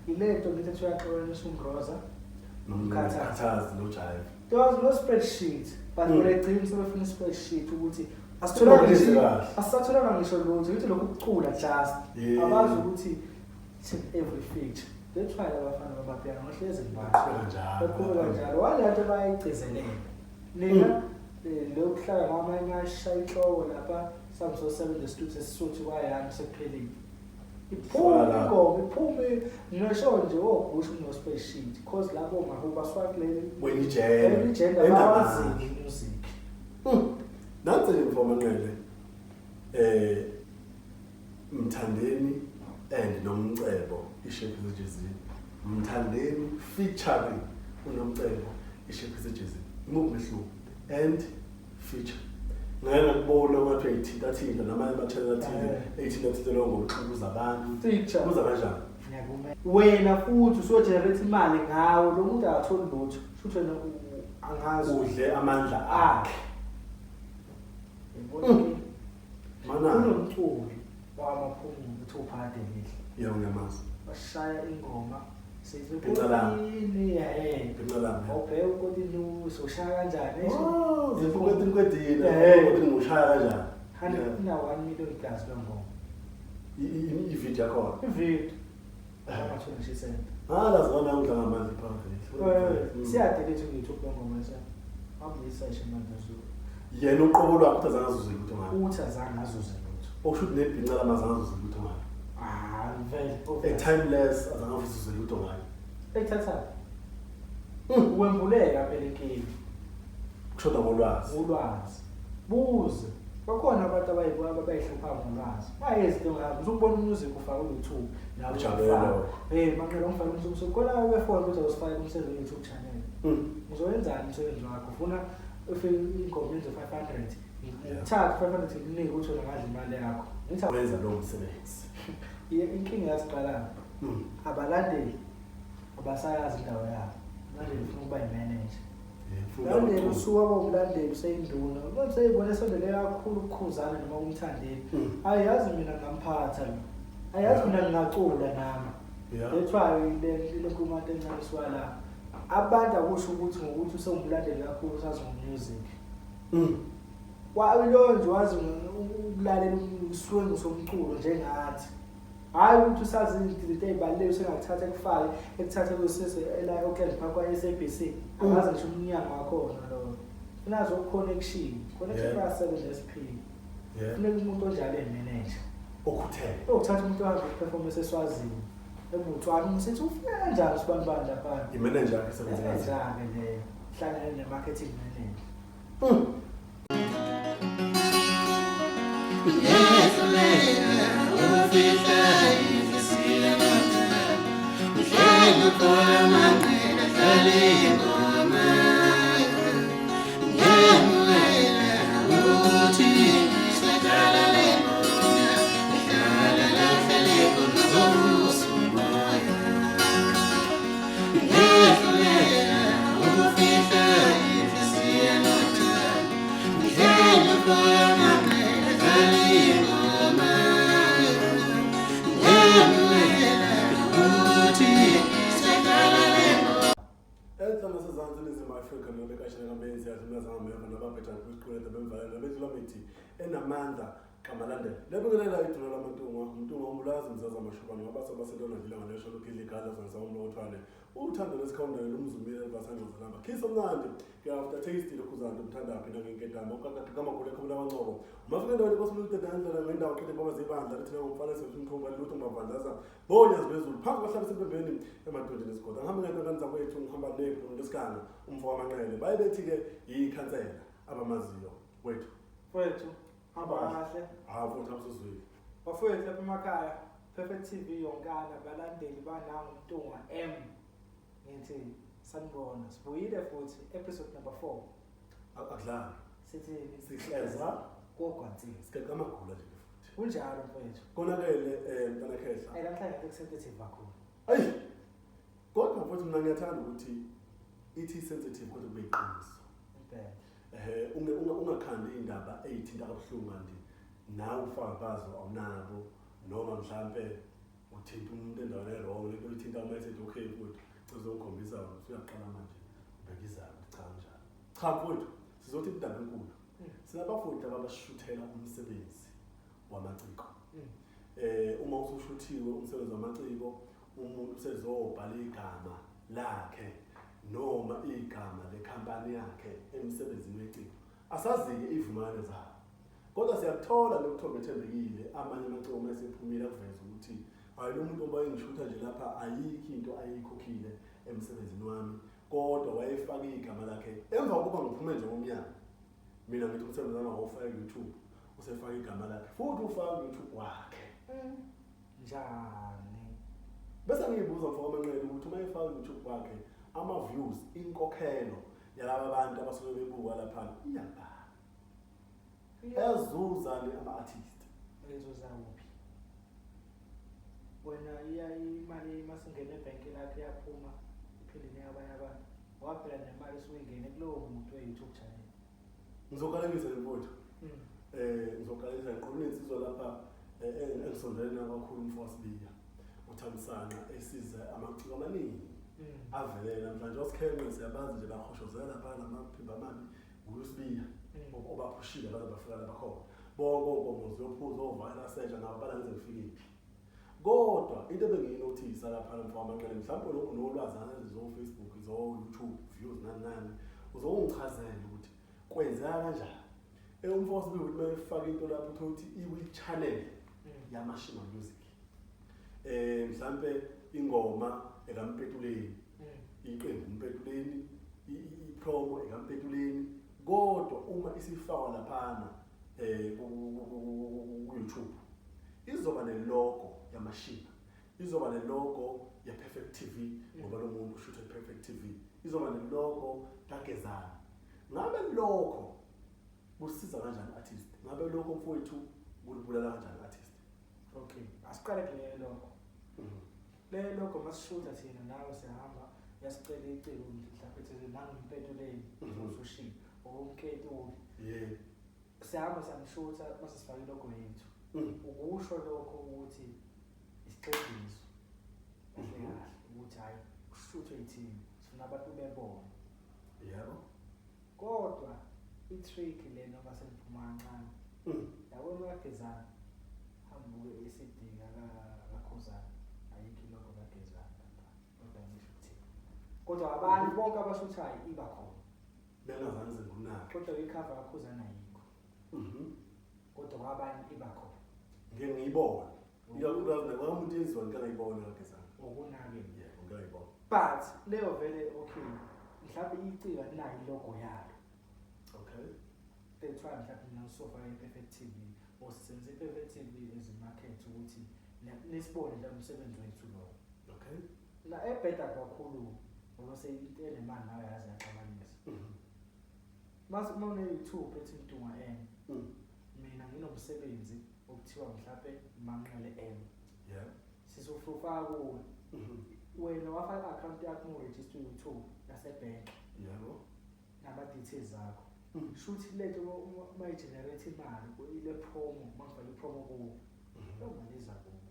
ilento ngithi thuyaxolisa ungroza nomkhathazi no jive. There was no spreadsheet, but when I dreamed of a spreadsheet ukuthi asitholanga ngisho lutho ukuthi lokhu kucula just abazi ukuthi every feature they try abafana bababheka ngohlezi ngibasho bekhuleka njalo walento bayigcizelele nina lokuhlala ngamanye ashaya inhloko lapha samso 7 the streets esisuthi kwayani sekuphelile iphume ngisho nje ogusho no spreadsheet because lapho ngakuba swakulele wenijela abawazi music nansi ngifoma nqele Mthandeni and Nomcebo ishape sejezi Mthandeni featuring uNomcebo ishape sejezi imuphi and feature ngeke kubona ukuthi ayithintathinta namanye bathela thile ayithintathile ngokuxukuza abantu kuza kanjani wena futhi usogenerate imali ngawo lo muntu akatholi lutho futhi wena angazi udle amandla akhe mana kunomculi wamaphumulo uthi uphade ngihle yebo ngiyamazi bashaya ingoma Ngicalami. Awubheka ukuthi uzoshaya kanjani zifukwetini ngoshaya kanjani na 1 million plus ngoma ivideo yakho ivideo ama 20 cent lazona udla ngamandla phakathi siyadelete ku-YouTube ngoma mase amresearch manje so yena uqobo lwakho utazange azuze lutho ngayo utazange azuze lutho okusho nebhinca lamazange azuze lutho ngayo very timeless azange azuze lutho ngayo ekuthatha uwembuleka phela inkingi kushoda ngolwazi buze bakhona abantu abayihlupha ngolwazi bayezinto ngabo uzobona umuzic ufaka ku-YouTube nawo ujabelo maqela ungifaka umsebenzi khona wefona ukuthi awusifake umsebenzi ku-YouTube channel uzoyenzani umsebenzi wakho ufuna ingombenzo 500 thatha 500 ngikunike ukuthi wena ngadla imali yakho ngithi wenza lo msebenzi inkinga yasiqala abalandeli abasayazi indawo yabo manje ufuna ukuba imanager manje usuka bomlandeli useyinduna manje ibona sondele kakhulu ukukhuzana noma umthandeli ayazi mina ngamphatha lo ayazi mina ngingacula nami ethwayo le nkulumo encaniswa la abantu akusho ukuthi ngokuthi usengumlandeli kakhulu usazi music walo nje wazi ukulalela uswengu somculo njengathi hayi ukuthi usazi izinto ezibalulekile usengakuthatha ekufake ekuthatha kwesese la okland park kwa SABC akazi ngisho umnyango wakhona lo unazo connection ya 7SP funeka umuntu onjalo emanager okhuthele ukuthatha umuntu wakhe performance eswazini ebuthwana umsethi ufika kanjani sibanibani lapha imanager yakhe sebenza kanjani le hlangana ne-marketing manager enamandla kamalandela lebekelela idolo lamantunga umuntu omulazi mzaza amashubana ngoba sabasentona vile ngalesho lokhile igala zanza umlothwane uthando lesikhawundela lumzumile basangaza lamba khisa mnandi after taste lokhuzana umthanda phela ngenketama ukakade kamagule khona abancobo mafika endaweni possibility dandla ngendawo qede baba zibandla lethi ngomfana semthomba lutho ngabandaza bonya zibezulu phambi kwahlala sempembeni emadodeni esigoda ngihambe ngento kanza kwethu ngihamba nebhunu lesikana umfo wamanqele bayebethi ke ikhansela abamaziyo wethu abakahle futhi amsuzwile bafowethu lapha emakhaya Perfect TV yonkana abalandeli bananga umntunga M ngithi sanibona sibuyile futhi episode number 4 akudlala sithi sihleza kokwanti sikeka amagula nje futhi kunjalo mfowethu konakele mntana khehla namhlanje sensitive kakhulu ayi kodwa futhi mina ngiyathanda ukuthi ithi sensitive kodwa kube iqiniso ungakhandi indaba eyithinta kabuhlungu kanti nawe ufaka bazo awunabo noma mhlambe uthinta umuntu endaweni errong into ngithinta uma-message okay mfowethu uzongikhombisa usuyaqala manje ubhekizana cha njalo cha mfowethu sizothi indaba enkulu sinabafowethu ababashuthela umsebenzi wamaciko uma usushuthiwe umsebenzi wamaciko umuntu usezobhala igama lakhe noma igama lekhampani yakhe emsebenzini weciko asazi-ke ivumane zabo kodwa siyakuthola lokuthola ethembekile amanye amaciko uma esephumile akuveza ukuthi hayi lo muntu obayengishutha nje lapha ayikho into ayikhokhile emsebenzini wami kodwa wayefaka igama lakhe emva kokuba ngiphume nje ngomnyaka mina ngithi umsebenzi wami awufaka ku-YouTube usefaka igama lakhe futhi ufaka ku-YouTube wakhe njani bese ngiyibuza mfoko amanqele ukuthi uma efaka ku-YouTube wakhe ama-views inkokhelo yalaba bantu abasuke bebuka laphana iyabhala ezuzani ama-artist ezoza kuphi wena imali masingena ebhenki lakho iyaphuma iphinde neyabanye abantu waphela nemali esuke ingene kulowo muntu we-YouTube channel ngizokalekisa le mfowethu ngizokalekisa ngiqola insizwa lapha engisondelene kakhulu umfowasibiya uThamsanqa esiza amaciko amaningi avelela namhlanje osikheme siyabazi nje bahoshozela lapha namaphimba amabi usibiya obaphushile abantu bafika lapha khona bonke uzophuza ovala seja nabo balanze kufikephi kodwa into ebengiyinothisa lapha mfowethu amanqele mhlawumbe lokho nolwazana zo Facebook zo YouTube views nani uzongichazela ukuthi kwenzeka kanjani umfowasibiya ukuthi mayefaka into lapho uthola ukuthi iwi-channel yamashina music mhlambe ingoma ekampetuleni iqembu umpetuleni ipromo ekampetuleni kodwa uma isifakwa laphana ku-YouTube izoba nelogo yamashina izoba nelogo ye-Perfect TV ngoba lo muntu ushutha i-Perfect TV izoba nelogo kagezana ngabe lokho kusiza kanjani artist ngabe lokho mfowethu kulibulala kanjani artist okay asiqale kule lokho le lokho masishutha thina nawe sihamba yasicela icebo mhlawumbe ethi nangimpetuleni usushilo okumketuli sihamba samshutha masisifake ilogo yethu ukusho lokho ukuthi isiqendiso kahle kahle ukuthi hayi kushuthwe ithini sifuna abantu bebona yebo kodwa i-trick le noma seniphuma kancane yabona kagezana hambuke esidinga kakhosana ayikho lokho kagezana kodwa ngisho ukuthi kodwa abantu bonke abashuthayo iba khona bengazange ngunaki kodwa ikhava kakhosana ayikho kodwa kwabanye iba khona ngeke ngiyibone ikakhulukazi nakwumuntu yenziwa ngikangayibona kagezana ngokunake yebo ngiyayibona but leyo vele okay mhlawumbe icika linayo ilogo yalo okay they try mhlawumbe nasofa i-Perfect TV or senze i-Perfect TV as a market ukuthi nesibone la umsebenzi wethu lo okay la ebheda kakhulu ngoba seyinemali nawe yazi yaxabanisa masibone YouTube ethi Mtunga M mina nginomsebenzi okuthiwa mhlawumbe Manqele M yeah sisofaka kuwe wena wafaka account yakho mu-register YouTube yasebhenki yebo nama details zakho shuthi letho uma generate imali ile promo mangifaka ipromo kuwe lo mali izakuwe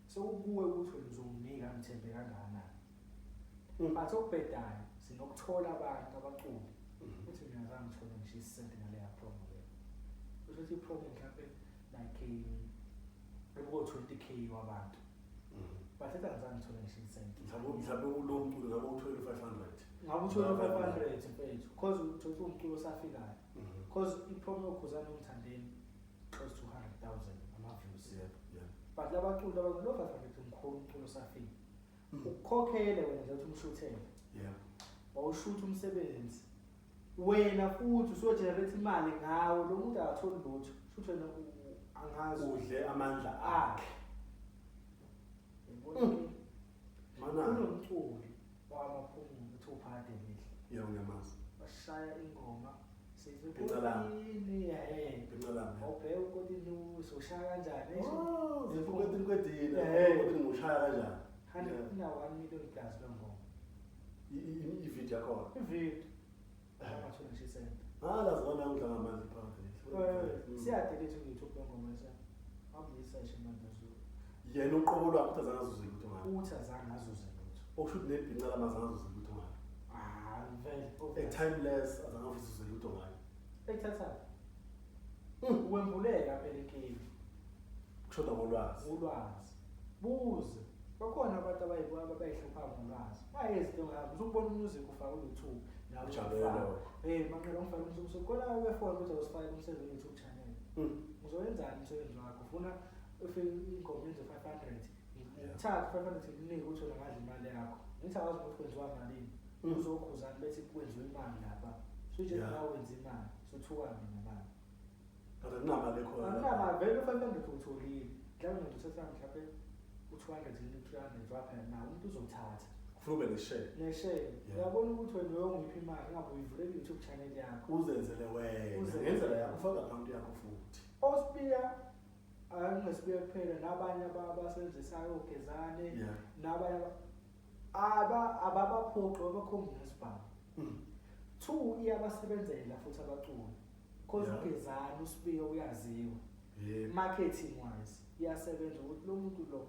so kuwe ukuthi wena uzonginika ngithembe kangakanani but okubhedayo sinokuthola abantu abaculi ukuthi mina zange ngithole ngisho isenti ngaleya promo leyo kusho ukuthi ipromo mhlawumbe like ekuko 20k wabantu bathetha ngizange ngithole ngisho isenti mhlawumbe lo mculo ngabe uthole 500 ngabe uthole 500 mfethu cause uthola umculo osafikayo cause ipromo yokhuzana umthandeni close to 100,000 ama-views yeah but labaculi abangalo 500 umkhulu umculo osafika ukukhokhele wena nje uthi umshuthele yeah wawushutha umsebenzi wena futhi usogenerate imali ngawo lo muntu akatholi lutho shuthe wena angazi udle amandla akhe mana kunomculi wamaphumulo uthi uphade lihle yebo ngiyamazi bashaya ingoma Incalami. Incalami. Okay, ukuthi uzoshaya kanjani? Zifukwetini kwedini. Ukuthi ngushaya kanjani? 100 na 1 million plus lo ngoma. I-video yakhona. I-video. Angathona nje isenta. Lazona ngidlanga amanzi phakathi. Siyadelete ku-YouTube lo ngoma lesa. Awuyisearch manje zo. Yena uqobo lwakho uthi azange azuze lutho ngayo. Uthi azange azuze lutho. okusho nebhinqa lamazange uzizwe ngayo. Vele. Timeless azange uzizwe lutho ngayo. Ekuthatha. Wembuleka phela inkinga. Kushoda ngolwazi. Ulwazi. Buze. Bakhona abantu abayihlupha ngolwazi. Bayezidingo ngabo. Uzubona umuzik ufaka ku-YouTube. Maqela ngifaka umsebenzi ukona wefoni ukuthi uzifake umsebenzi ku-YouTube channel. Uzoyenzani umsebenzi wakho? Ufuna ingoma yenze 500. Thatha 500 ikunike ukuthi ungadla imali yakho. Ngithi awazi ukuthi kwenziwa malini. Uzokhuzana bese kwenziwa imali lapha. Suje nawe wenza imali. Sothuka mina manje. Kodwa kunamali ekhona. Anginama vele 500 utholile. Mhlawumbe nje uthatha mhlawumbe u200 300 wakhe nawo umuntu uzothatha. Kufuna ube neshare. Neshare. Uyabona ukuthi wena uyongiphi imali ngabe uyivulele YouTube channel yakho. Uzenzele wena. Ngenzela yakho ufaka account yakho futhi. Ospia angesibe kuphela nabanye abasebenzisayo ogezane nabanye ababaphoqo abakhomba nesibhamu. 2 iyabasebenzela futhi abaculi. Because ugezane uSpiya uyaziwa. Marketing wise iyasebenza ukuthi lo muntu lo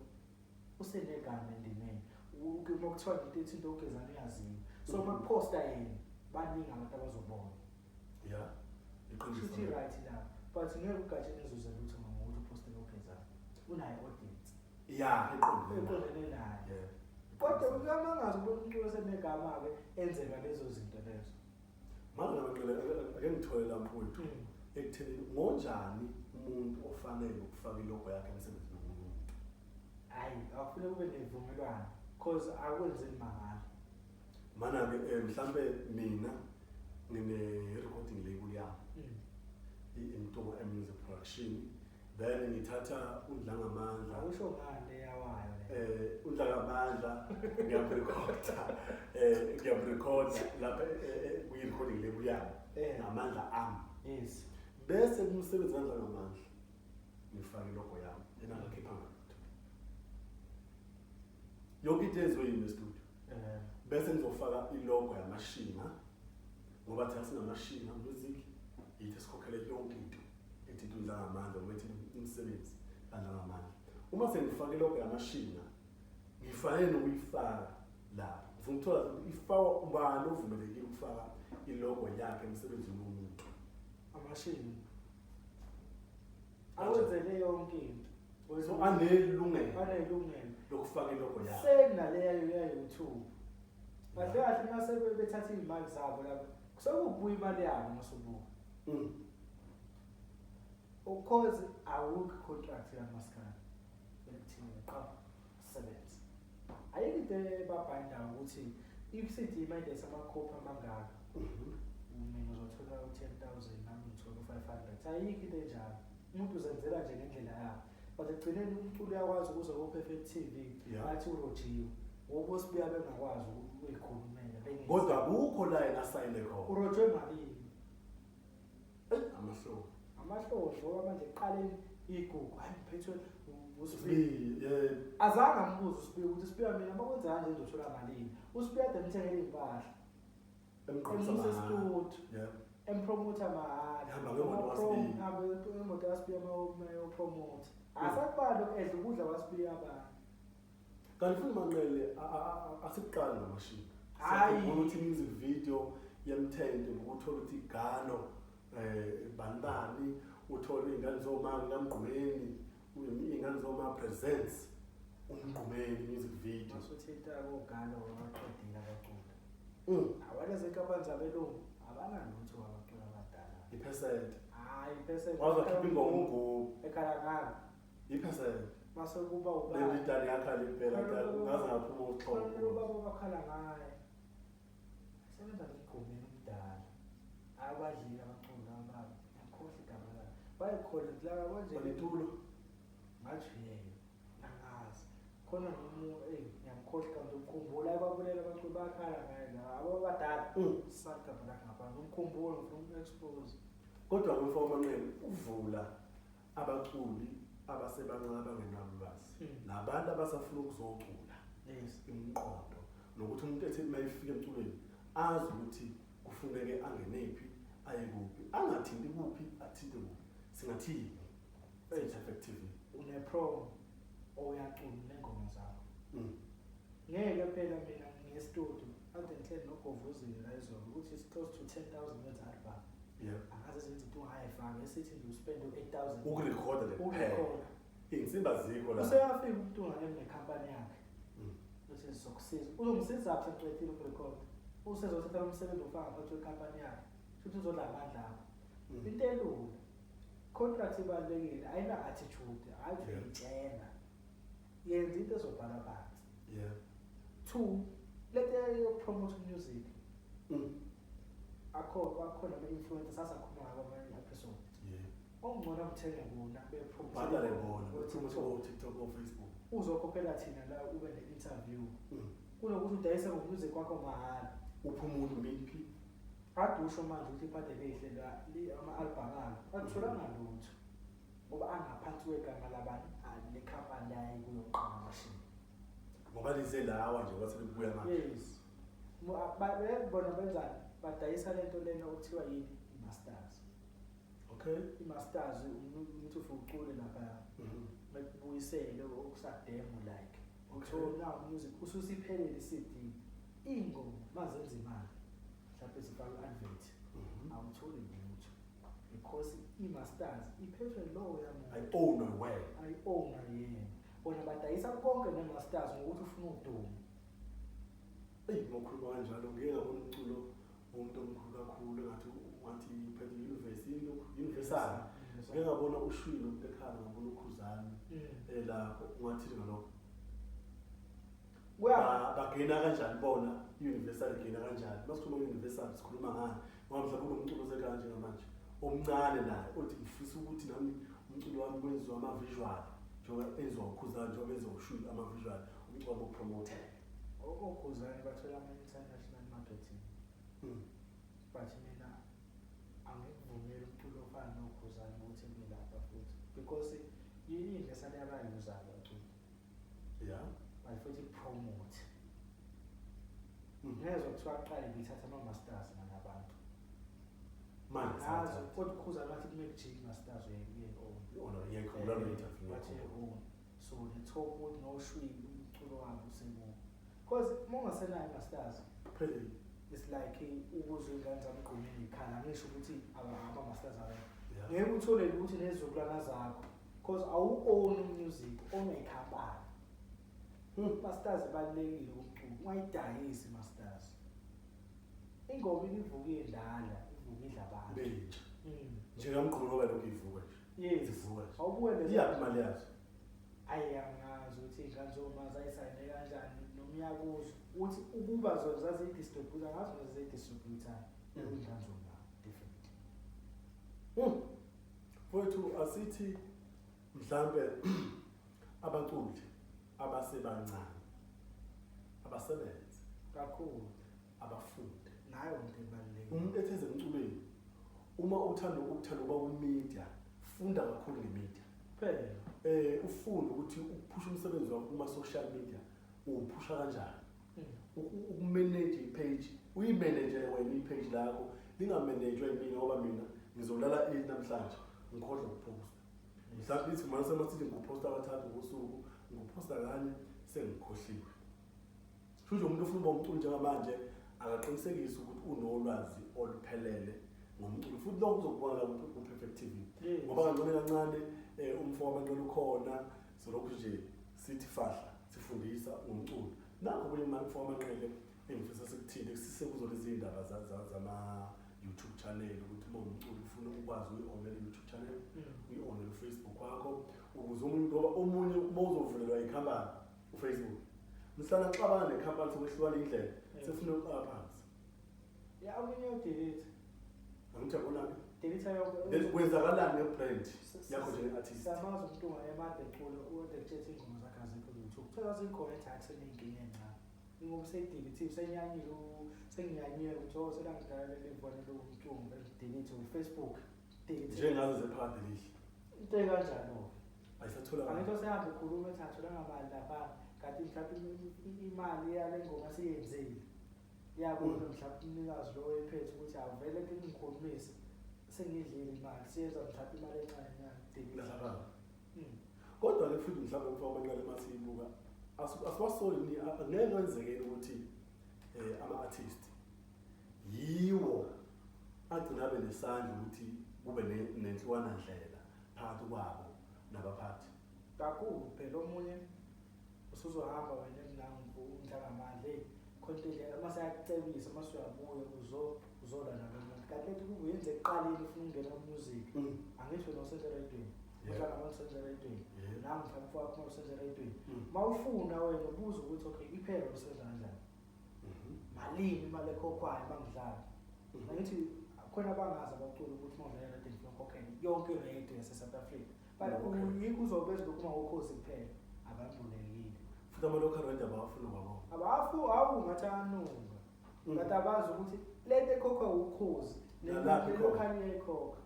usenegama endimeni. Ukuthiwa ngithi into ogezane uyaziwa. So makuposta yena baningi abantu abazobona. Iqiniso right la. But ngeke ugajene ezuze lutho ngokuthi uposte lokugezana. Unayo audience. Iqondene naye. Kodwa uyamangaza ukuthi umuntu osenegama ke enzeka lezo zinto lezo. Manje ngicela ake ngithole la mfowethu ekutheni ngonjani umuntu ofanele ukufaka ilogo yakhe emsebenzini womuntu. Hayi, akufanele ube nevumelwano because akwenzeni mahala. Mana ke mhlambe mina ngine recording label yami. Into music production. Then ngithatha uNdlangamandla. Awusho ngane yawayo le. uNdlangamandla ngiyamrecorda lapha kwi-recording label yami ngamandla ami. Yes. Bese kumsebenzi kaNdlangamandla ngifaka ilogo yami enangakhipha ngalo. Yonke into ezoyini studio. Bese ngizofaka ilogo yamashina ngoba thina sinamashina music yithi sikhokhele yonke into ethi uNdlangamandla umethi umsebenzi kaNdlangamandla. Uma sengifake ilogo yamashina ngifanele ukuyifaka lapha. Ngifuna ukuthola ukuthi ifakwa ubani ovumelekile ukufaka ilogo yakhe emsebenzini womuntu. Amashini awenzele yonke into. So anelungelo lokufaka ilogo yakhe. Senaleyo ya YouTube. Kahle kahle mase bethatha imali zabo lapho. Kusokubuya imali yabo masubuka. Of course awukho contract yamaskana. Bekuthini qha sebenza. Ayikho babhanda ukuthi if sithi imali esamakhopha amangaka. Mina uzothola u10,000 nami ngithola u500. Ayikho into enjalo. Umuntu uzenzela nje ngendlela yakhe. But egcineni umculo uyakwazi ukuze ku Perfect TV athi urojiwe. Wobo sibuya bengakwazi ukuyikhulumela. Kodwa akukho la yena sayine khona. Urojwe malini? Amahlobo Ngoba manje eqaleni igugu hayi phethwe uSibiya. Azange ambuze uSibiya ukuthi Sibiya mina bakwenza kanje ngizothola malini. uSibiya ade ngithengele impahla. Emqoqiswa empromoter mahala. Ngemoto kaSibiya mayo promote. Asakubalo edla ukudla kwaSibiya abantu. Kanti futhi manqele asikuqala ngamashini. Hayi ukuthi music video yemthende ukuthola ukuthi igano bandani uthola ingane zomanga kaMgqumeni ingane zoma presents uMgqumeni music video masuthetha ogano abaqedile abacula. Abaleze kabanzi abelungu abanalutho abacula abadala. I% hayi i% wazokhipha ingoma ungu ekhala ngalo i% mase kuba ubaba lelidani yakhala impela ngaze ngaphuma uxhobo ubaba bakhala ngaye sebenza ngomgqumeni umdala abadlila abacula ababa yakhohle igama lakhe bayikhohle la manje balitulo ngathi yena angazi khona nomuntu ngiyamkhohle kanti ukukhumbula ababulela abaculi bakhala ngaye labo abadala sakha phela ngapha umkhumbulo from expose. Kodwa kumfaka amanqele uvula abaculi abasebancane abangenalo ulwazi nabantu abasafuna ukuzocula imiqondo nokuthi umuntu ethi mayifika emculweni azi ukuthi kufuneke angenephi aye kuphi angathinti kuphi athinte kuphi singathini effective une pro oyacula nengoma zakho ngeke phela mina ngestudio ade ngihleli nogovuzile la izolo ukuthi it's close to 10,000 wenza album. Angaze senze into ungayifaka esithi nje uspend 8,000 ukurekhoda le kuphela. Insimba zikho la. Useyafika umuntu ongane nekhampani yakhe. Uthi sizokusiza. Uzongisiza apha ecwethile ukurecord. Usezothatha umsebenzi ofaka phakathi kwekhampani yakhe. Futhi uzodla amandla akho. Into elula. Contract ibalekile ayina attitude, ayitshela. Yenza into ezobhala phansi. 2, let you promote music. Akhona ama-influencers asakhuluma ngabo amanye episode. Ongcono kuthenge bona bepromote. Bhadale bona, bepromote ku-TikTok or Facebook. Uzokhokhela thina la ube ne-interview. Kunokuthi udayise ngomusic wakho mahhala. Uphumule miphi? Ade usho manje ukuthi iphathe lehle la ama-album akho. Akutholanga lutho. Ngoba angaphansi kwegama labani lekhampani layo kuyoqala machine. Ngoba lize lawa nje wathi libuya manje. Yes. Bona benzani? Badayisa lento lena okuthiwa yini i-masters. Okay. I-masters umuntu ufuqule lapha. Bekubuyisele okusademo like. So now music ususiphelele i-CD. Ingoma mazenza imali. Mhlawumbe sifaka advert. Awutholi lutho. Because i-masters iphethwe low yamuntu. I own my way. I own yena. Bona badayisa konke ne-masters ngokuthi ufuna udumo. Ngokhuluma kanjalo ngeke ngabona umculo umuntu omkhulu kakhulu ngathi uphethe universal. Ngeke ngabona ushwini umuntu ekhaya ngabona ukhuzani lapho ungathi ngalokho. Bagena kanjani bona universal gena kanjani? Masikhuluma universal sikhuluma ngani? Ngoba mhlawumbe umculo sekanje ngamanje. Omncane naye uthi ngifisa ukuthi nami umculo wami kwenziwa ama-visual. Njengoba enziwa ukhuzani njengoba enziwa ushwini ama-visual umculo wokupromote. Okhuzani bathola ama-international marketing. But mina angikuvumeli umculo ofana nokhuzani ukuthi ngilapha futhi. Because i-universal yabayuzayo bacula. Futhi promote. Ngezwe kuthiwa aqale ngithatha ama-masters nabantu. Manje ngazo kodwa ukhuza bathi kumele jig masters yekho interview. So the talk with no shwini umculo wabo usemuko. Because mongasenayo masters phela it's like ukuzwe ingane zami qhumile ikhala ngisho ukuthi ama masters aba. Ngeke uthole ukuthi nezokulana zakho because awu own music own ikhampani. Masters balekile umculo ungayidayisi masters. Ingoma ivuka indala ivuka idla abantu. Benje. Njengamqhulo ngoba lokho ivuka nje. Yes. Ivuka nje. Awubuke iyaphi imali yazo? Ayangazi ukuthi ingane zomazi ayisayine kanjani nomyakuzo uthi ukuba zona zazi distributor ngazi zazi distributor ingane zona different. Mfowethu asithi mhlambe abaculi abasebancane abasebenza kakhulu abafundi nayo into ebalulekile. Umuntu etheze emculweni uma uthanda ukuba ku-media funda kakhulu nge-media phela ufunda ukuthi uphusha umsebenzi wakho kuma-social media uwuphusha kanjani. Ukumanage i-page uyimanage wena i-page lakho lingamanejwa yimina ngoba mina ngizolala 8 namhlanje ngikhohlwa ukuphosta. Mhlawumbe ithi manje semathi ngiphosta abathathu ngosuku ngiphosta kanye sengikhohliwe. Futhi umuntu ufuna ukuba umculi njengamanje akaqinisekisa ukuthi unolwazi oluphelele ngomculo futhi lokho uzokubona ukuthi ku-Perfect TV ngoba kancane kancane umfo wabanqela ukhona solokhu nje sithi fahla sifundisa ngomculo nakho kwenye umfo wabanqele engifisa sikuthinte sisekuzo lezi indaba zama YouTube channel ukuthi uma umculo ufuna ukwazi uyi-onela YouTube channel uyi-onela Facebook wakho ukuze umuntu ngoba omunye mawuzovulelwa ikhampani uFacebook mhlana xabana nekhampani sokwehlukana indlela sefuna ukuqala phansi omunye udelete angithabona delete yonke kwenzakalani ngebrand yakho njenge-artist. Samazi umuntu ungayemade eculo uwode kuthethe ingoma zakhe azikho ku-YouTube kuthiwa zikhona ethi seneyinkinga encane ingoba seyidelete senyanyile senginyanyile kuthiwa selangidala lelivonele umcungu delete uFacebook delete njengazo zephakathi lihle into ekanjalo ayisathola angithi sehambe ukhuluma ethi atholanga mali lapha kanti mhlawumbe imali yale ngoma siyenzile yakubona mhlawumbe umnikazi lo ephethe ukuthi awuvele ngikhulumise sengidlile imali siyenza mhlawumbe imali encane nyana delete lapha kodwa ke futhi mhlawumbe umfana abancane masiyibuka asibasoli angeke kwenzeke ukuthi ama-artist yiwo agcina abe nesandla ukuthi kube nenhlukanandlela phakathi kwabo nabaphathi. Kakhulu phela omunye usuzohamba wena emnangu umntlangamandla khontile mase yakucebisa mase uyabuya uzola nabantu kanti lethi kube yenze eqaleni ufuna ungena music angisho no senze radioweni uhlala abantu senze radioweni nami mfana wakho usenze radioweni mawufuna wena ubuza ukuthi okay iphela usenza kanjani malini imali ekhokhwayo bangidlala angithi khona bangazi abaculi ukuthi mawudlala radio ngokhokhela yonke radio yase-South Africa but yikho uzobeza lokuma ukhozi kuphela abambulekile futhi ama-local radio abafuna wabo ngathi ayanunga kanti abazi ukuthi lento ekhokhwa ukhozi nelokhani iyayikhokha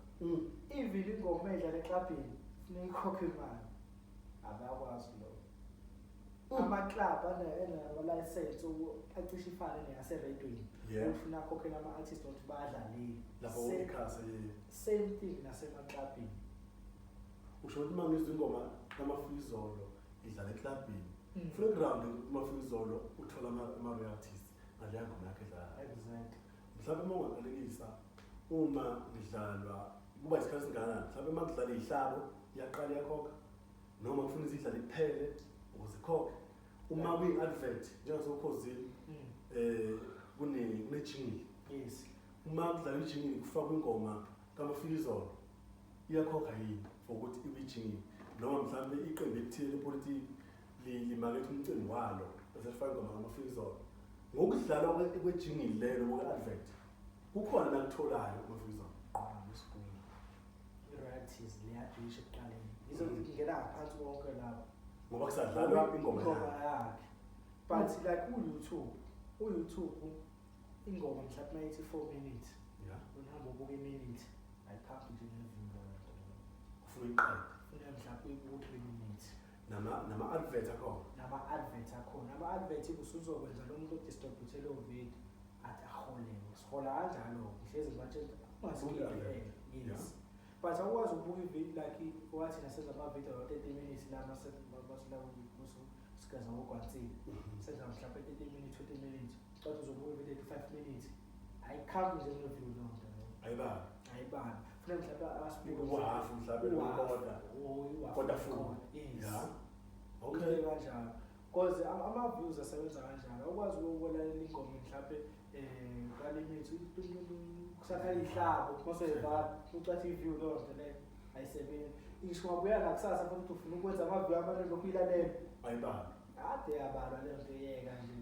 even ingoma edlala eklabhini funeka ikhokhe imali abakwazi lokho ama-club anama-license acishe ifane neyaseradioweni ufuna akhokhela ama-artist ukuthi badlalile same thing nasemaklabhini. Usho ukuthi uma ngizwa ingoma kamafizolo idlala eklabhini foreground kumafizolo uthola ama-royalties ngaleya ngoma yakhe edlala. Exactly. Mhlawumbe uma ungakalekisa uma ngidlalwa kuba isikhathi singakanani mhlawumbe uma kudlala ihlabo iyaqala iyakhokha noma kufuna izidlala iphele ukuze ikhokhe uma kwi-advert njengasokhosini kune-jingle. Yes. Uma kudlala ijingle kufakwa ingoma kamafizolo iyakhokha yini for ukuthi ibe ijingle noma mhlawumbe iqembu elithile lepolitiki limakethe umcimbi walo bese lifaka ingoma kamafizolo ngokudlala kwejingle lelo kwe-advert kukhona nakutholayo kumafizolo i-royalties liyadisha ekuqaleni ngizongena ngaphansi konke lapho ngoba kusadlalwa ingoma yakhe but like u-YouTube ingoma mhlawumbe mayithi 4 minutes unihamba ubuka iminute ayiphambi nje ngevinga ufuna iqede ufuna mhlawumbe ubuka 3 minutes nama-advert akhona ama-advert usuzokwenza lo muntu odistributhe leyo video athi aholewe sihola kanjalo ngihlezi ngibatshela ungasikile yes but awukwazi ukubuka ivideo like wathi nasenza ama-video 30 minutes la masila sikaza ngokwansini senza mhlawumbe 30 minutes 20 minutes kodwa uzobuka ivideo 5 minutes ayikhambi nje nge-view lonke ayibani funa mhlawumbe ubuhafu mhlawumbe kodwa full yes okay kanjalo because ama-views asebenza kanjalo awukwazi ukubulalela ingoma mhlawumbe kalimithi kusakha ihlabo masoyeva ucathi i-view lonke le ayisebenzi isho wabuya nakusasa futhi ufuna ukwenza ama-view abantu lokhu ilalela ayibani ade yabalwa leyo nto iyeka nje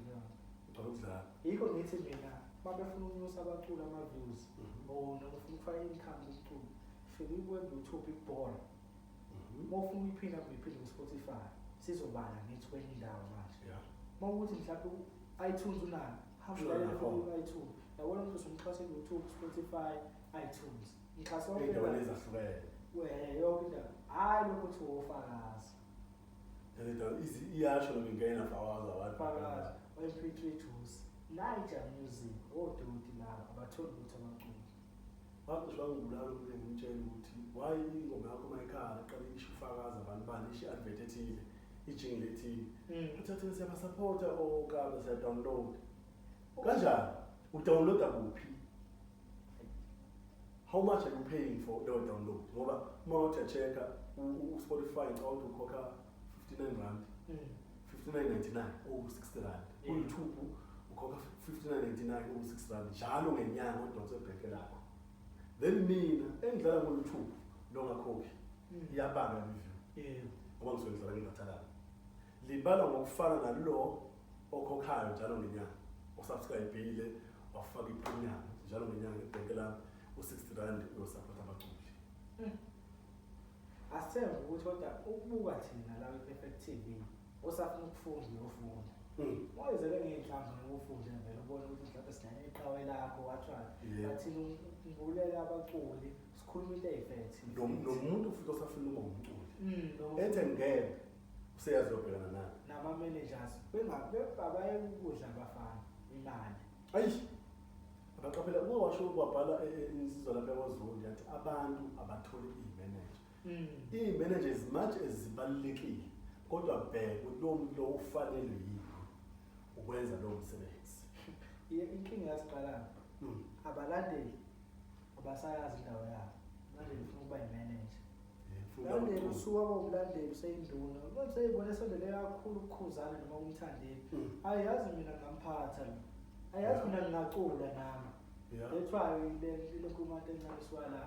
uqala ukudlala yikho ngithi mina babefuna ukunyusa abaculi ama-views noma ufuna ukufaka income kuculi fika ibuye ku-YouTube ikubhola uma ufuna uyiphinda ku-Spotify sizobala nge-20 indawo manje mawukuthi mhlawumbe iTunes unayo hamba ku-iTunes yabona ukuthi usumxhase ku-YouTube, Spotify, iTunes ngixhasa wonke ezahlukene yonke indawo hayi lokho uthi wofakazi iyasho ngingena fakazi abantu MP3 tools Niger music odoti laba abatholi ukuthi abaculi baqishwa ngibulala ukuthi ngimtshela ukuthi why ingoma yakho mayikhaya aqale isho ufakazi abantu bani isho advert ethile ijingle ethile uthathe siyabasupporta okabe siya download kanjani udownloada kuphi how much are you paying for the download ngoba uma uthi checka u-Spotify ngicawuthi ukhokha 59 rand 59.99 or 60 rand ku-YouTube ukhokha 59.99 or 60 rand njalo ngenyanga odonse ebhenki lakho then mina engidlala ku-YouTube lo ngakhokhi iyabanga review ngoba ngizoyidlala ngingathalanga libala ngokufana nalo okhokhayo njalo ngenyanga osubscribe-ile wafaka i-premium njalo ngenyanga ebhenki lakho u-60 rand uyosapota abaculi asenza ukuthi kodwa ukubuka thina la kwi-Perfect TV osafuna ukufunda uyofunda wayezele ngey'nhlamvu ngokufunda vele ubone ukuthi mhlawumbe sinanye iqhawe lakho wathwala bathina ngibulele abaculi sikhuluma into ey'fethi nomuntu futhi osafuna ukuba umculi ethe ngeke useyazobhekana naye nama-managers babaye ukudla abafana imali ayi abaqaphela uma washo kwabhala insizwa lapha kwaZulu yathi abantu abatholi iy'manager iy'manager as much as zibalulekile kodwa bheka ukuthi lowo muntu lo ufanele yini ukwenza lowo msebenzi. Inkinga yasiqala abalandeli abasayazi indawo yabo. Manje ufuna ukuba imanager. Manje usuka bomlandeli useyinduna. Manje ibona sondele kakhulu ukukhuzana noma umthandeli. Ayazi mina ngamphatha. Ayazi mina ngingacula nami. Ethwa ile nkulumo encaniswa la.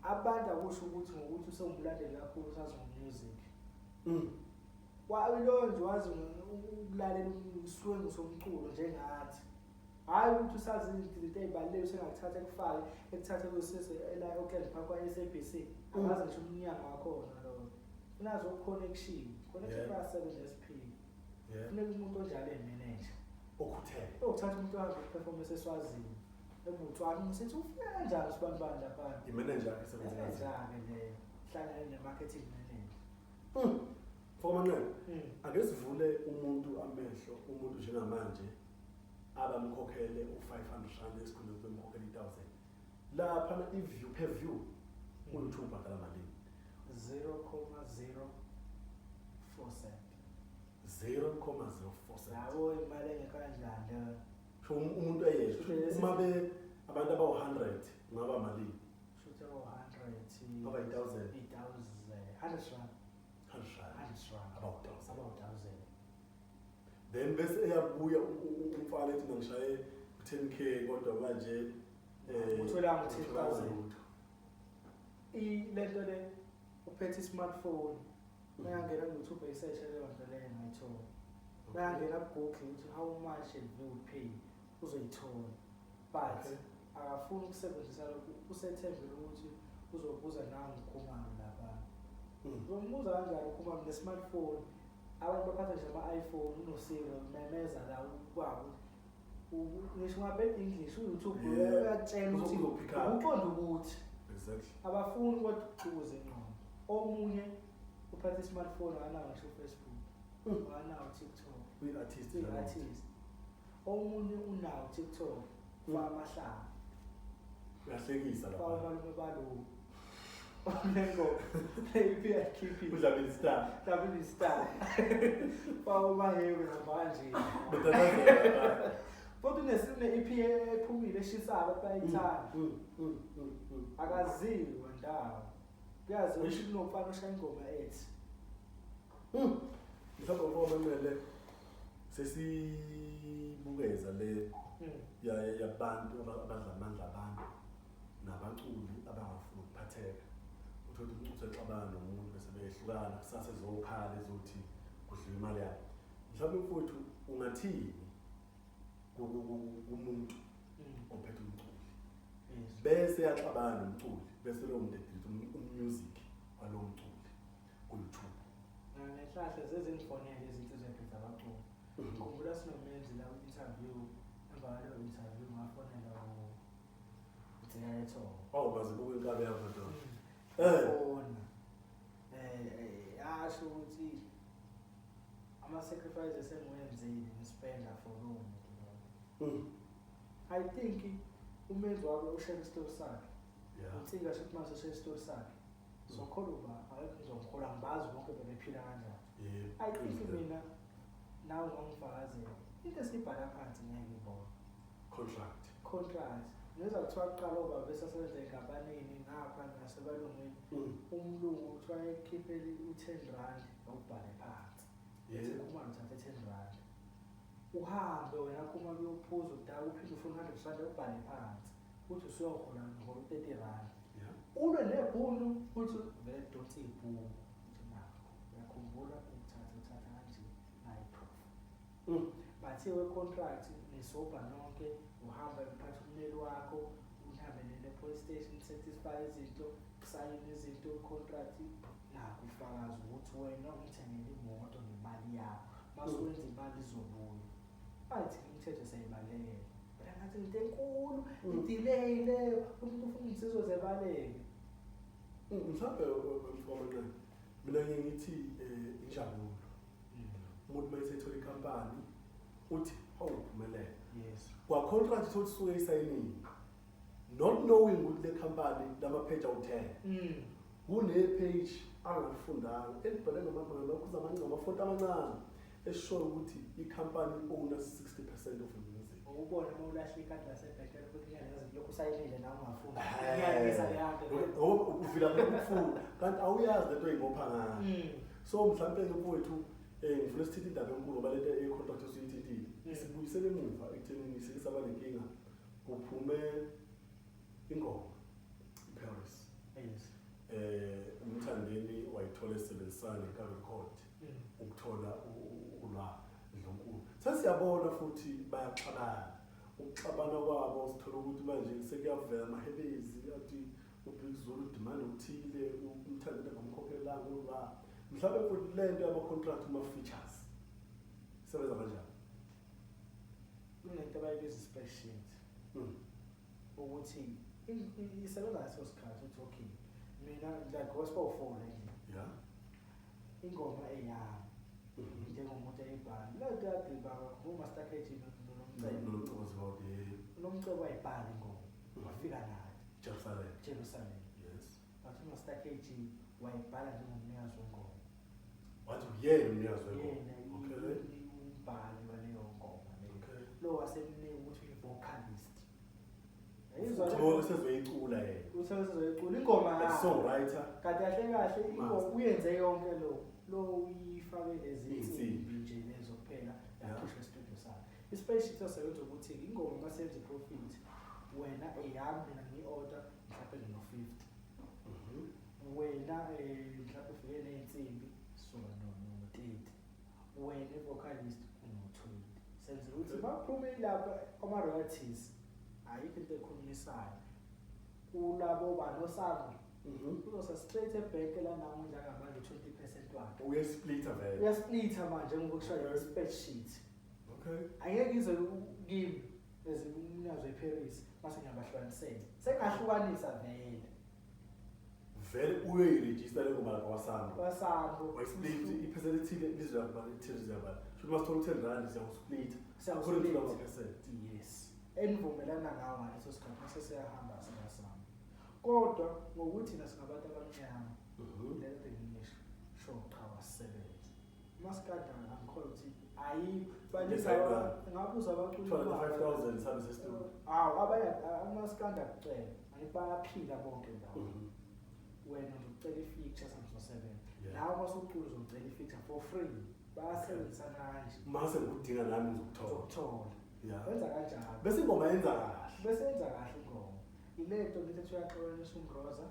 Abantu akusho ukuthi ngokuthi usewumlandeli kakhulu usazi ngomusic. Walo nje wazi ukulalela uswengu somculo njengathi. Hayi ukuthi usazi izinto ezibalulekile usengakuthatha ekufake ekuthatha kusese la okland phakwa SABC akazi ngisho umnyango wakhona lo unazo connection ka 7SP funeka umuntu onjalo emanager okhuthele uthatha umuntu ohambe performance eswazini ebuthwani umsethi ufuna kanjani sibanibani lapha imanager esebenza le hlangana ne-marketing manager Fomanqele ake sivule umuntu amehlo umuntu njengamanje abamkhokhele u500 esikhundleni kwemkhokhela 1000 lapha i-view per view uYouTube akala malini 0.04 cent 0.04 cent yabo imali engekanjani so umuntu eyedwa uma be abantu abawu100 ngaba malini shothi abawu100 aba 1000 100 rand about 1000 1000 then bese eyabuya umfana ethi ngishaye 10k kodwa manje uthola 10000 lento le uphethe smartphone uyangena ku-YouTube research leyo nto leyo ngayithola uyangena ku-Google ukuthi how much will pay uzoyithola but akafuni ukusebenzisa lokho usethembele ukuthi uzobuza nawe ukhumalo lapha uzombuza kanjani ukhumalo nge-smartphone abantu baphatha nje ama-iPhone unosiko memeza la ukwazi ngisho ngabe English uYouTube uyakutshela ukuthi uqonda ukuthi exactly abafuni kodwa ukuze ngqondo omunye uphatha smartphone anawo ngisho Facebook anawo TikTok uyi-artist omunye unawo TikTok famahlala uyahlekisa lapha babalume balo Nengo maybe I keep it udlala star double star bawo hewe manje Kodwa nesine EP ephumile eshisayo bayithanda akaziwi wandawo kuyazi ukuthi kunofana oshaya ingoma ethi mhlawumbe Fomanqele sesibukeza le yabantu abadla amandla abantu nabaculi abangafuni ukuphatheka uthola umculo exabana nomuntu bese behlukana kusase zokhala ezothi kudliwa imali yakhe mhlawumbe mfowethu ungathini umuntu ophethe umculi bese yaxabana nomculi bese lo muntu ethi umusic walo mculi kuYouTube ngehlahla zezinfonele izinto eziphethe abaculi ngikhumbula sinomenzi la interview emva kwaleyo interview ngafonela uThiyetho bazibuka inkabe yakho nto fona asho ukuthi ama-sacrifices engwenzile ngispenda for lo muntu I think umenzi wabo ushare isitori sakhe utsika shothi mase ushare isitori sakhe sokhona uba akekho ngizomkhola ngibazi bonke bebephila kanjani I think mina nawe ngangifakazela into esiyibhala phansi ngeke ngibone contract ngeza kuthiwa kuqala oba besasebenza enkampanini ngapha nasebalungwini umlungu kuthiwa ekhiphele u10 rand awubhale phansi uma ngithathe 10 rand uhambe wena kuma kuyophuza udala uphinde ufuna 100 rand ubhale phansi uthi usuyohola ngolo 30 rand ulwe nebhunu uthi vele dotsi ibhunu uthi nakho uyakhumbula uthatha kanje hayi proof bathi we-contract nisobha nonke uhamba uphatha umneli wakho uhambe ne-police station satisfy izinto kusayina izinto contract nakho ufakazi ukuthi wena umthengele imoto ngemali yakho masuwenza imali izobuya athi imithetho seyibalekela bela ngathi into enkulu idelay leyo umuntu ufuna insizwe zebaleke mhlawumbe Fomanqele mina ngithi injabulo umuntu mayethethola ikhampani uthi awuphumelela kwa contract uthi suke isayinini not knowing ukuthi le company lama page awu10 kune page angafundanga elibhale ngamagama amafonto amancane eshoyo ukuthi ikhampani owns 60% of the music. Ubona uma ulahla ikhadi lasebhekela ukuthi ngiyazi lokhu sayilile nawe ungafunda. Ngiyayisa leyanto. Uvila ngokufunda kanti awuyazi lento oyibopha ngayo. So mhlambe mfowethu ngifuna sithethe indaba enkulu ngoba lento econtract osuyithethile. Isibuyisele emuva ekuthenini sisaba lenkinga kuphume ingoma Paris. Yes. Umthandeni wayithola esebenzisana neCarecord ukuthola ulwa ndlonkulu. Sesiyabona futhi bayaxabana. Ukuxabana kwabo sithola ukuthi manje sekuyavela amahebezi athi uBig Zulu demand uthile umthandeni ngamkhokhelanga ulwa. Mhlawumbe futhi lento yama-contract kuma-features isebenza kanjani? Kunento abayibiza i-spreadsheet ukuthi isebenza ngaso sikhathi ukuthi okay mina like gospel phone nje ingoma eyami njengomuntu eyibhala lento yadriba ngo-master KG nomcebo wayibhala ingoma wafika nayo Jerusalem. Yes. But umaster KG wayibhala njengomnikazi wengoma. Wathi uyena umnikazi wengoma. Yena umbhali waleyo ngoma leyo. Lo wasemnika ukuthi uyi-vocalist. Uyizwa sezoyicula yena. Usezoyicula ingoma yakhe. Songwriter. Kanti kahle ingoma uyenze yonke lo uyifake lezi insimbi nje lezo kuphela yakhishwa studio sakhe. I-spreadsheet osebenza ukuthi ingoma masenze profit wena eyami mina ngi-order mhlawumbe no-50. Wena mhlawumbe ufike ney'nsimbi so no-30. Wena i-vocalist uno-20. Senze ukuthi baphume lapha ama-royalties ayikho into ekhulumisayo kulabo banosanga uzosa straight ebhenki la namuhla ngamanje 20% wakhe uyasplitter vele uyasplitter manje ngokushayo i-spreadsheet. Okay. Angeke ngizwe kimi umnikazi weParis mase ngiyabahlukanisela sengahlukanisa vele uyoyiregister ngoma kwaSambo wayisplit iphesenti ethile lizwe yakubala ithile yakubala should must talk 10 rand siyakusplit according to percent. Yes, enivumelana ngawo ngaleso sikhathi mase siyahamba siyasama kodwa ngokuthi nasingabantu abamnyama lento ngisho show cha wasebenza maskada angikholwa ukuthi ngabuza abaculi 25,000 sabe sesitu abaya amaskanda kucela bayaphila bonke ndawo wena ucela i-feature samso 7 nawe masucula uzocela i-feature for free bayasebenzisana kanje mase ngikudinga nami ngizokuthola wenza kanjalo bese ingoma yenza kahle ingoma ilento lithi uyaxolanisa umroza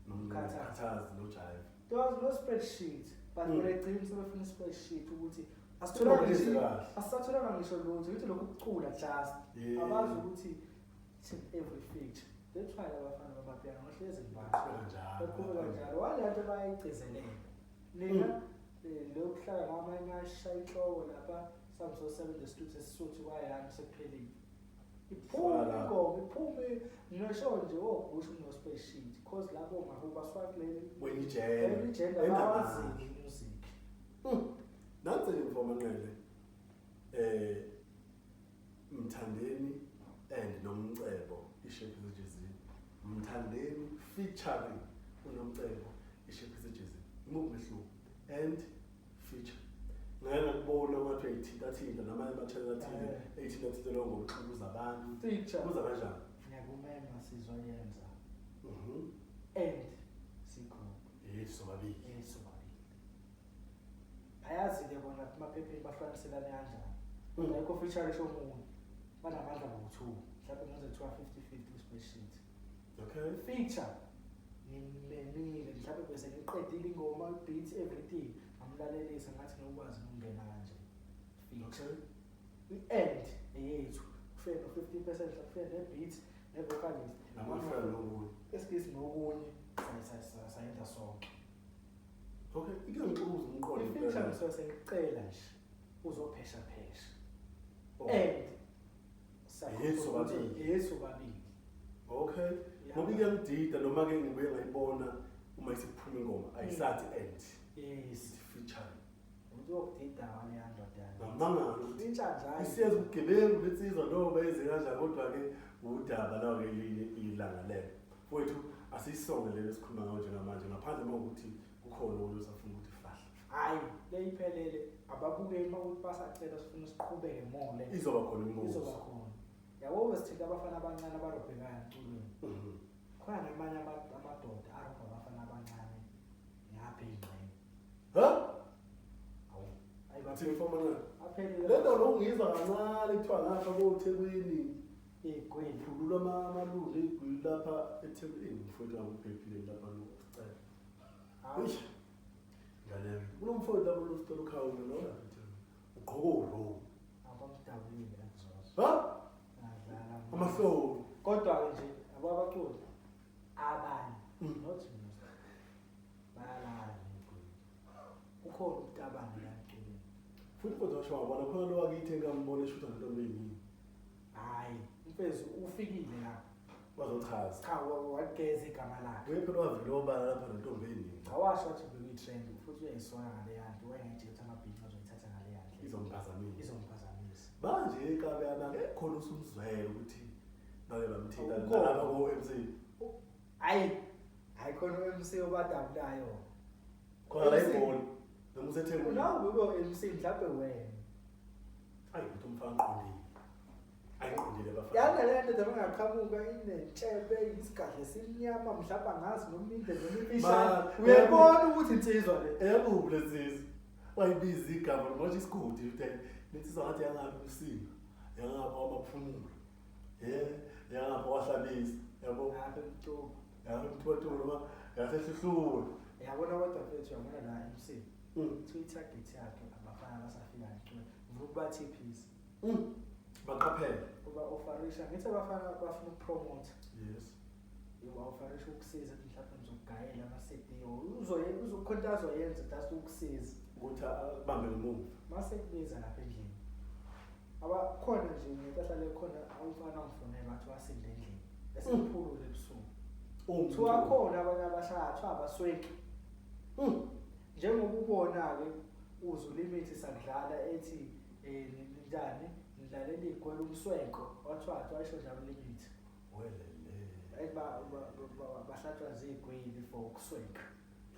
nomkhathazi nojive there was no spreadsheet but ngiyagcina sebefuna i-spreadsheet ukuthi asitholanga ngisho lutho ukuthi lokhu kucula just abazi ukuthi every feature they try abafana bamapiano ngohlezi bakhulu kanjalo walento bayayigcizelela nina lokuhlala ngamanye ashaya inhloko lapha samso 7 the streets esisuthi kwayami sekuphelile iphume ngisho nje ogusho no spreadsheet because lapho ngakuba swakilele wenijela abawazi music nansi ngifoma nqele Mthandeni and Nomcebo ishape sejezi Mthandeni featuring uNomcebo ishape sejezi imuphi and feature ngeke kubona ukuthi ayithinta namanye ama-channel athile eyithinta lo ngokuxukuza abantu feature kuza kanjani ngiyakumema sizoyenza and sikho sobabili ayazi-ke bona amaphepheni bahlukaniselane kanjani ayikho feature shomunye banamandla ngo-2 mhlawumbe ngenze kuthiwa 50-50 ku-spreadsheet. Okay. Feature ngimemile mhlawumbe bese ngiqedile ingoma beats everything amlalelisa ngathi ngokwazi ukungena kanje feature. I-end eyethu kufike no 50% kufike ne-beats ne-vocalist namafana nokunye esikisi nokunye sayenza sonke. Okay, ike ngikubuza umqondo i-feature sengicela nje uzophesha phesha and Yesu babili. Okay. Ngoba ngiyangidida noma ke ngibuye ngayibona uma isiphuma ingoma ayisathi end. Yes, feature. Uzokudida wale yandodana. Ngamangalo. Feature njalo. Isiyenza ubugebengu betsizwa no bayenze kanjani kodwa ke udaba lawo ke ilanga lelo. Mfowethu asisonge lelo sikhuluma ngayo njengamanje ngaphandle kokuthi ukhona usafuna ukuthi fahla. Hayi, leyiphelele ababukeli ukuthi basacela sifuna siqhubeke more le. Izoba khona immoves. Izoba khona. Yabo sithinta abafana abancane abarobhekana emculweni. Khona namanye amadoda arobha abafana abancane ngapha ingxenye. Awu. Hayi bathini aphelele. Lento lokungizwa kancane kuthiwa ngapha koThekwini. Igwini Khulula amalungu egwini lapha eThekwini mfowethu awuphephile lapha lokucela. Eish. Ngale kunomfowethu lapha lositolo khawula lo ugqoka uro. abamdabulile kuzozo. Nadlala. Amahlobo. Kodwa nje ababaculi abanye not most bayalala ngegwini. Ukhona ukutabana la emculweni. Futhi kodwa washo wabona khona lo wakithi ngambona eshutha nentombi eyiningi. Hayi, mfezi ufikile la. Bazochaza. Cha wageza igama lakhe. Wephe wavile obala lapha nentombi eyiningi. Awasho wathi bekuyitrend futhi uyayisola ngale yanto wayengeke uthi amabhithi azoyithatha ngale yanto. Izomphazamisa. Manje ekabe yana khona usumzwele ukuthi nale bamthinta lapha ko MC. Hayi khona uMC obadabulayo. Khona la ibhola. Noma useThekwini. Nawe ube MC mhlawumbe wena. Hayi ukuthi umfana qondile. Ayiqondile bafana. Yana le nto bengaqhamuka inetshebe isigadle simnyama mhlawumbe angazi noma inde noma imfishane. Uyabona ukuthi insizwa le. Yebo blesses. Wayibiza igama ngoba isigodi uthe nithi ngathi yangapi umsimo. Yangapha amaphumulo. Yangapha wahlabisa. Yabo Lapha emthobo. yabo mthotho noma yasehluhlwe. Yabona kodwa mfethu yabona la MC. Target yakhe abafana basafika ecule. Vuka TPs. Baqaphela. Uba offerisha ngithi abafana bafuna ukupromote. Yes. Uba offerisha ukusiza mhlawumbe ngizogayela ama-CD uzokhontazo yenza that's ukusiza. Ukuthi bambe ngemuva. Mase kubiza lapha endlini. Abakhona nje ngetahlale khona awufana umfonela wathi wasinde endlini. Esiphulu lebusuku. Kuthiwa khona abanye abashaya abasweki. Njengoba ubona ke uzulimit sakudlala ethi njani nidlalela igwele umswenko wathi washo njalo limit. Welele. Bahlatshwa zigwele for ukuswenka.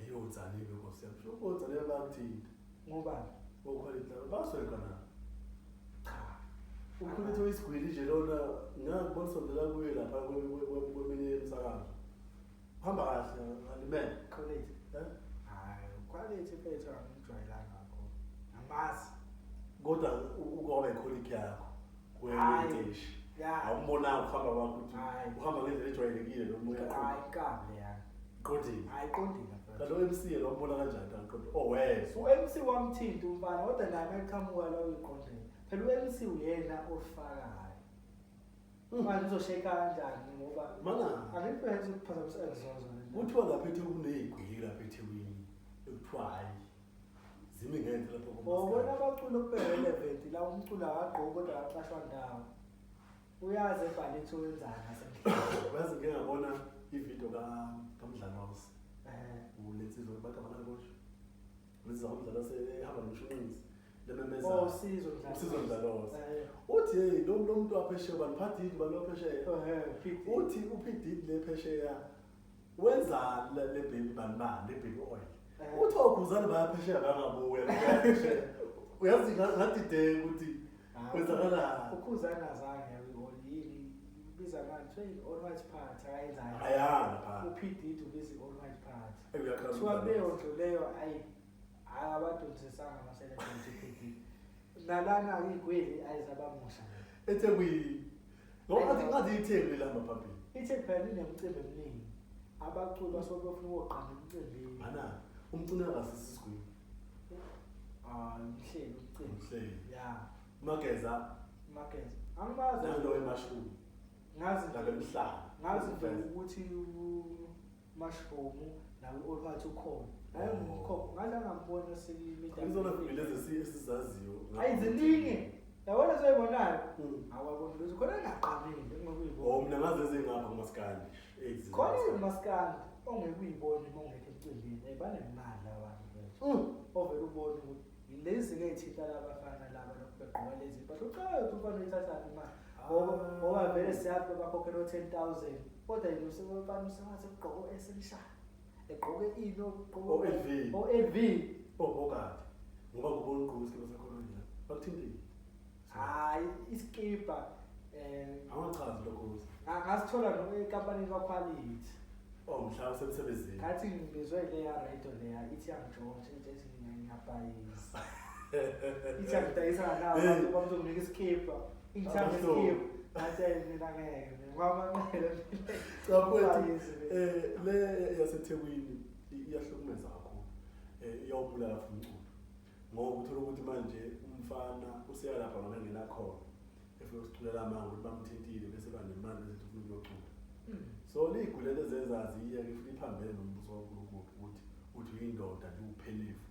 Eyozanile Nkosi yami. Sho ozanile bamthinta. Ngoba Okhalitha baswenka na. cha. Ukhulithe isigwili nje lona ngakubona sondela kuye lapha kweminye emsakazo. Hamba kahle ngalimele. Quality. Hayi, quality phethu angijwayelanga ngakho. Amazi. Kodwa ukobe colleague yakho kweteshi. Yeah. Awumbona uhamba kwakho ukuthi uhamba ngendlela ejwayelekile noma Hayi ikambe yani. qondile. Hayi qondile. Lo MC lo mbona kanjani qondile? Oh wezwa. U-MC wamthinta umfana kodwa naye eqhamuka la uyiqondile. Phela u-MC uyena ofakayo. Manje uzosheka kanjani ngoba Mana angiphethe ukuphazamisa ezozo. kuthiwa lapha eThekwini lapha eThekwini ekuthiwa hayi zimi ngenze lapha Bona abacula ukubhekele event la umculo akagqoki kodwa aqashwa ndawo. Uyazi ebhalitho wenzani ngasemhlabeni. Bazi ngeke ngabona ivideo kaMdlalosi. Ulensizwe bakabana kosho. Lesiza umdlalo sehamba nomshunqisi. Lememeza. Usizo Mdlalosi. Uthi hey lo muntu waphesheya baniphathile balophesheya. Uthi uphidile lephesheya. Wenza le baby banibani le baby oil. Uthi okuzana bayaphesheya bangabuya bayaphesheya. Uyazi ngathi de ukuthi wenzakala ukhuzana azange yini biza manje all white part ayenzani. ayana pha. Uphidile ubiza all white part. Uyakhala. Kuthiwa leyo nto leyo abadonsisanga ama-celebrity phidile. Nalana igweli ayizabamusha. eThekwini. Ngathi iThekwini lamba phambili. iThekwini inemicimbi eminingi. Abaculi basuke bafuna ukuqamba emcimbini. Mana umcuna akasisigwini. Mhleli umcimbi. Mhleli. Yeah. Mageza. Angibazi Nalo emashumi. ngazi Nalemhlaba. ngazi vele ukuthi mushroom nawo olwathi ukhona. Hayi ngikho ngathi ngambona selimida. Izona vile esizaziyo. Ayiziningi. Yabona soyibonayo. Awabona lezi khona ngaqamile ngokuyibona. Oh mina ngaze ezingapha kumaskandi. Khona imaskandi ongekuyibona ongekho emcimbini. Banemali abantu bethu. Ovela ubona ukuthi lezi ke ithitha labafana laba lokubegqoka lezi basho cha ufana uyithatha imali. Ngoba vele siyaphe bakhokhela 10,000 kodwa yini usebafana usengathi ugqoko esemshaya. egqoke ini OLV. OLV. Bogadi. Ngoba ngibona ugqoka isikipha sakho nje. Bakuthintile. Hayi iskipa Awachazi lokho. ngasithola no-ekampanini kakhwalithi. Mhlawumbe semsebenzini. Ngathi ngibizwe leya radio leya ithi yangitshontsha ithi ngiyabhayisa. Ithi yangidayisa nawo abantu bazokunika iskipa. Ingithanda iskipa. Ngathi mina ngeke. Ngwamanqele. Caphethu le yaseThekwini iyahlukumeza kakhulu. Iyawubulala futhi umculo. Ngoba uthola ukuthi manje umfana usiya lapha noma engena khona. Efike usiculela amanga ukuthi bamthintile bese banemali bese ufuna ukuyocula. So ligulele ezenzazi iye ke futhi iphambene nombuso wonkulunkulu ukuthi uyindoda nje uphelifu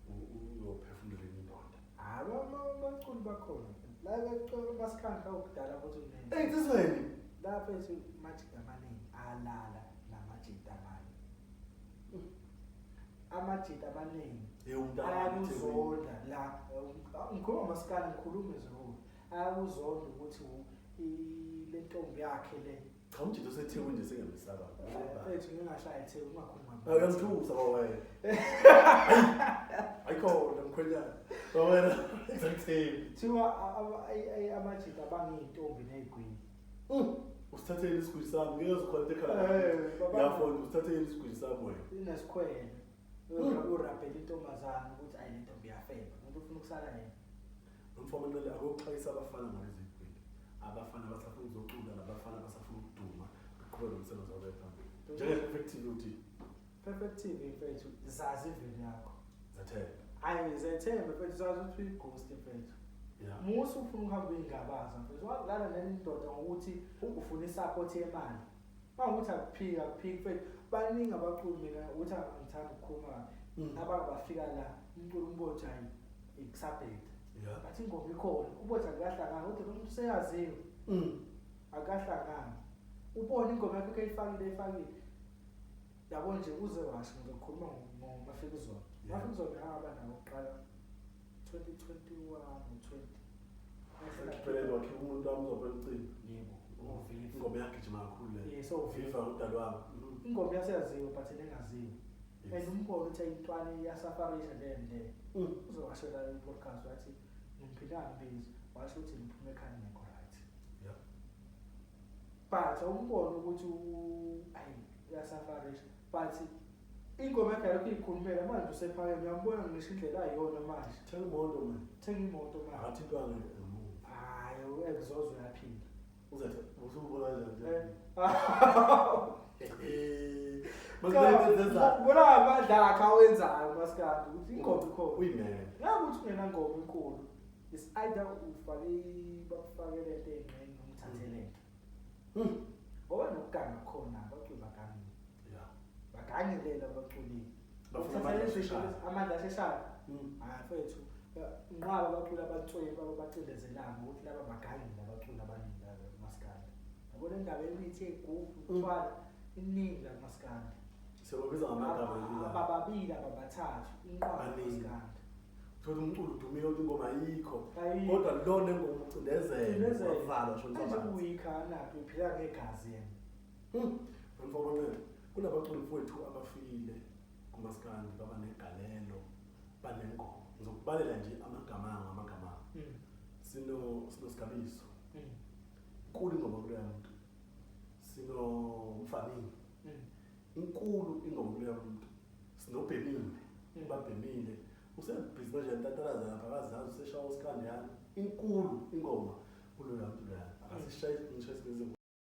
uyophefumula indoda. Abaculi bakhona. La becula basikhanka ukudala ukuthi unene. Tisweni Lapha ethi amajita amaningi alala namajita amaningi. Amajita amaningi ayakuzonda la ngikhuluma masikala ngikhuluma izolo. Ayakuzonda ukuthi le ntombi yakhe le. Cha umjito seThekwini nje sengemisaba. Mfethu ngingashaya eThekwini ungakhuluma. Uyangithusa bawena. Ayikhona mkhwenyana. Bawena exactly. Thiwa amajita abangiyintombi nezigwini. Usithathele isigwili sami ngeke uzokhona ekhaya. Ngiyafona usithathele isigwili sami wena. Inesikhwele. Urapela intombazana ukuthi ayi le ntombi yafela. Umuntu ufuna ukusala yena. Umfomanele akokuxhayisa abafana ngalezi igwili. Abafana basafuna ukuzocula nabafana basafuna ukuduma. Uqhubeka nomsebenzi wabo phambili. Njenge-perfective uthi. Perfective mfethu zazi iveli yakho. Zathemba. Hayi zethembe mfethu zazi ukuthi uyighost mfethu. Yeah. Musu ufuna ukuhamba uyingabaza mfethu. Wadlala nale ndoda ngokuthi ufuna isapoti yemali. Mawukuthi akuphika mfethu. Baningi abaculi mina uthi angithanda ukukhuluma. Abafika la umculo umbotha ikusabheda. Yeah. Bathi ingoma ikhona. Ubotha akahlangana uthi umuntu seyaziwe. Akahlangana. Ubona ingoma yakhe eyifakile. Yabo nje uze washo ngizokhuluma ngoMafikizolo. Mafikizolo Abanawo oqala 2021 no20. Ngiphelele wakhe umuntu wami uzobelcini. Yebo. Ingoma yakhe nje kakhulu le. Yes, so Viva udalo wami. Ingoma yaseyaziwe but engaziwe. Umbono uthi intwana yasafarisha le. Uzowasho la podcast wathi ngimphila ngibizi washo ukuthi ngiphume ekhaya ngekho right. Yeah. But umbono ukuthi ayi yasafarisha but ingoma yakhe yakho ikhulumela manje usephakeme uyambona ngisho indlela ayiyona manje. Thenga imoto man. Thenga imoto manje. Athi intwana hayi uexhaust uyaphinda. Uzathi usubona kanjani? Bona abadla akawenzayo masikade ukuthi ingoma ikhona. Uyimele. Ngakuthi ungena ngoma inkulu. Is either bakufake lento engqeni nomthatheleke. Ngoba nokuganga khona abaculi bagangile. Yeah. Bagangilela abaculi. Bafuna amandla asheshayo. Mfethu nqaba abaculi abantsweba abacindezelanga ukuthi laba bagangile abaculi abaningi la masikade. Yabona indaba elithi egubhu uthwala iningi la masikade. Sebabiza ngamagama ababili ababathathu inqaba masikade. Thola umculo udumile ukuthi ingoma ayikho. Kodwa lona engoma ucindezela wavala shona manje uyikhana uphila ngegazi yena. Mfowethu kunabaculi mfowethu abafile kumasikandi baba negalelo banengoma. Ngizokubalela nje amagama. Sino Sigabiso. Inkulu ingoma kuleya muntu. Sino Mfanini. Inkulu ingoma kuleya muntu. Sinobhemile. Babhemile. Usebhizi manje ntatalaza lapha akazazi useshawa usikandi yani. Inkulu ingoma kuleya muntu leya. Akasishaye ngishayise